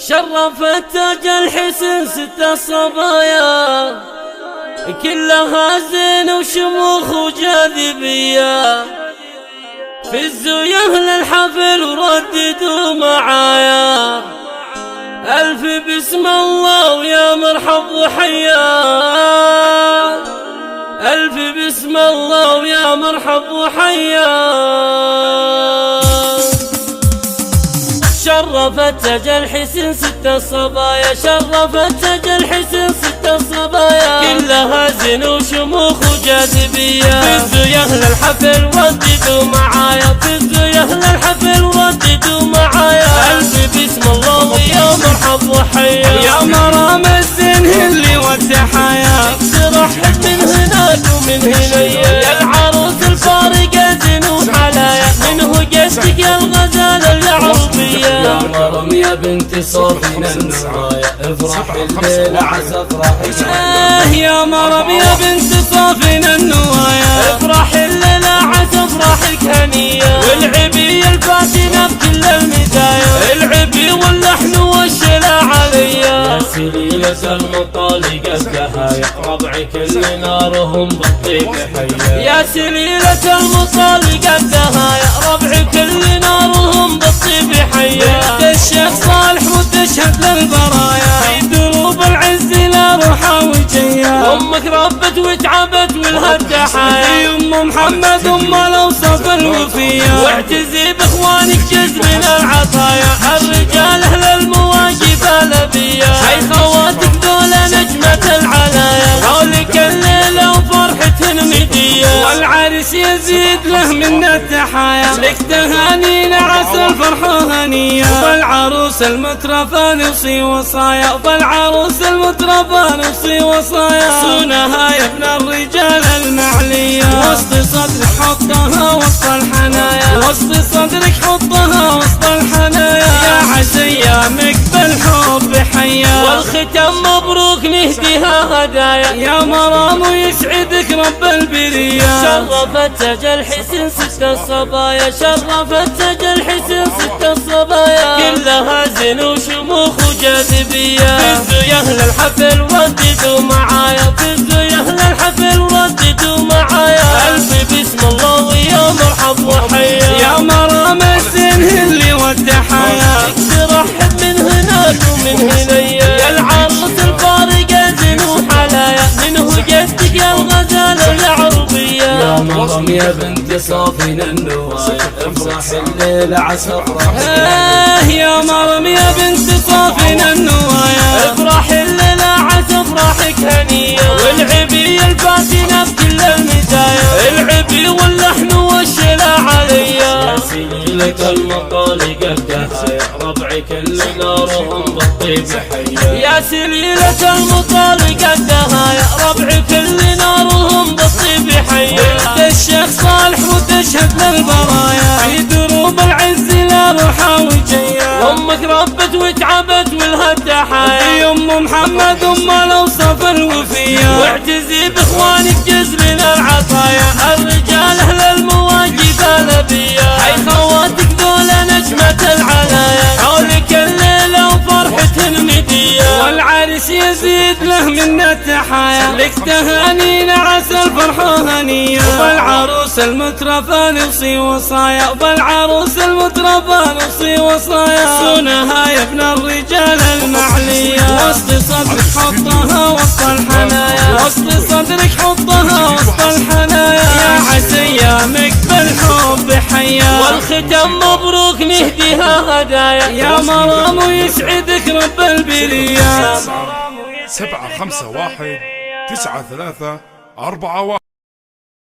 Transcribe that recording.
شرفت تاج الحسن ست الصبايا كلها زين وشموخ وجاذبية، فزوا يا اهل الحفل ورددوا معايا ألف بسم الله ويا مرحب وحيا، ألف بسم الله ويا مرحب وحيا. شرفت تاج الحسن ست الصبايا، شرفت تاج الحسن ست الصبايا كلها زين وشموخ وجاذبية، فزوا يا اهل الحفل ورددوا معايا، فزوا يا اهل الحفل ورددوا معايا ألف بسم الله ويا مرحب وحيا. يا مرام الزين اللي والتحايا ترحب من هناك ومن هنيا، يا العروس الفارقة زين وحلايا، منه قصدك يا الغزالة العربية. يا مرم يا بنت صافين النوايا افرح الليلة عسى افرحك. يا مرم يا بنت صافين النوايا افرح الليلة عسى افرحك هنية، والعبي الفاتنة بكل المزايا، العبي واللحن والشلا عليا. يا سليلة المطالقة الدهايا ربعك اللي نارهم بالطيب حيا، يا سليلة المطالقة الدهايا ربعك اللي نارهم بالطيب حيا. بنت الشيخ صالح وتشهد للبرايا في دروب العز لا روحة وجيا، امك ربت وتعبت ولها التحايا، ام محمد ام الاوصاف الوفية، واعتزي باخوانك جزء من العطايا، الرجال اهل المواقف الابية، حي خواتك ذولا نجمة العلايا، حولك الليلة وفرحة مدية، والعرس يزيد له من التحايا لك تهانينا عسى الفرحة هنية، والعروس المترفة نوصي وصايا، والعروس المترفة نوصي وصايا، صونها يا ابن الرجال المعلية، وسط صدرك حطها وسط الحنايا، وسط صدرك حطها وسط الحنايا، يا عسيامك بالحب حيا، والختم مبروك نهديها هدايا، يا مرام ويسعدك رب البرية. شرفت تاج الحسن ست الصبايا، شرفت تاج الحسن ست الصبايا كلها زين وشموخ وجاذبية، فزوا يا اهل الحفل ورددوا معايا، فزوا يا اهل الحفل ورددوا معايا ألف بسم الله ويا مرحب وحيا. يا مرام الزين اللي والتحايا ترحب من هناك ومن هنيا، يا العروس الفارقة زين وحلايا، منه قصدك يا الغزالة العربية. يا مرم يا بنت صافين النوايا افرح الليلة عسى افرحك. يا مرم يا بنت صافين النوايا افرح الليلة عسى افرحك هنية، والعبي الفاتنة بكل المزايا، العبي واللحن والشلا عليا. يا سليلة المطالقة الدهايا ربعك اللي نارهم بالطيب حيا، يا سليلة المطالقة الدهايا ربعك اللي نارهم بالطيب حيا. بنت الشيخ صالح وتشهد للبرايا في دروب العز لا روحة وجيا، امك ربت وتعبت ولها التحايا، ام محمد ام الاوصاف الوفية، واعتزي باخوانك جزء من العطايا، الرجال اهل المواقف الابية، حي خواتك ذولا نجمة العلايا، حولك الليلة وفرحة مدية، والعرس يزيد له من التحايا لك تهانينا عسى الفرحة هنية، والعروس المترفة نوصي وصايا، والعروس المترفة نوصي وصايا، صونها يا ابن الرجال المعلية، وسط صدرك حطها وسط الحنايا، وسط صدرك حطها وسط الحنايا، يا عسيامك بالحب حيا، والختم مبروك نهديها هدايا، يا مرام ويسعدك رب البرية. 751 93 41